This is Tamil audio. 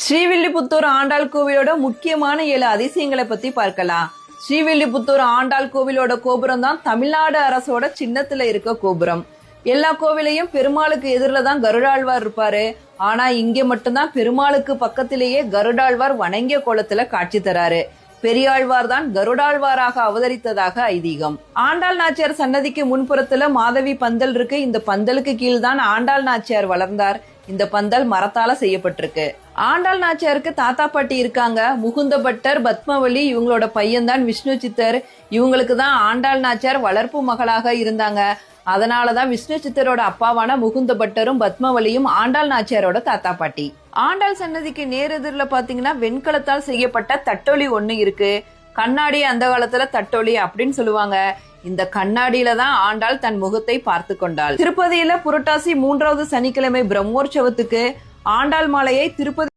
ஸ்ரீவில்லிபுத்தூர் ஆண்டாள் கோவிலோட முக்கியமான 7 அதிசயங்களை பத்தி பார்க்கலாம். ஸ்ரீவில்லிபுத்தூர் ஆண்டாள் கோவிலோட கோபுரம் தான் தமிழ்நாடு அரசோட சின்னத்துல இருக்க கோபுரம். எல்லா கோவிலையும் பெருமாளுக்கு எதிரில தான் கருடாழ்வார் இருப்பாரு. ஆனா இங்க மட்டும்தான் பெருமாளுக்கு பக்கத்திலேயே கருடாழ்வார் வணங்கிய கோலத்துல காட்சி தராரு. பெரியாழ்வார் தான் கருடாழ்வாராக அவதரித்ததாக ஐதீகம். ஆண்டாள் நாச்சியார் சன்னதிக்கு முன்புறத்துல மாதவி பந்தல் இருக்கு. இந்த பந்தலுக்கு கீழ்தான் ஆண்டாள் நாச்சியார் வளர்ந்தார். இந்த பந்தல் மரத்தால செய்யப்பட்டிருக்கு. ஆண்டாள் நாச்சியாருக்கு தாத்தா பாட்டி இருக்காங்க. முகுந்த பட்டர், பத்மவலி இவங்களோட பையன் தான் விஷ்ணு சித்தர். இவங்களுக்கு தான் ஆண்டாள் நாச்சியார் வளர்ப்பு மகளாக இருந்தாங்க. அதனாலதான் விஷ்ணு சித்தரோட அப்பாவான முகுந்த பட்டரும் பத்மவலியும் ஆண்டாள் நாச்சியாரோட தாத்தா பாட்டி. ஆண்டாள் சன்னதிக்கு நேரெதிரில பாத்தீங்கன்னா வெண்கலத்தால் செய்யப்பட்ட தட்டொலி ஒண்ணு இருக்கு. கண்ணாடி அந்த காலத்துல தட்டொலி அப்படின்னு சொல்லுவாங்க. இந்த கண்ணாடியில தான் ஆண்டாள் தன் முகத்தை பார்த்து கொண்டாள். திருப்பதியில புரட்டாசி 3வது சனிக்கிழமை பிரம்மோற்சவத்துக்கு ஆண்டாள் மாலையை திருப்பதி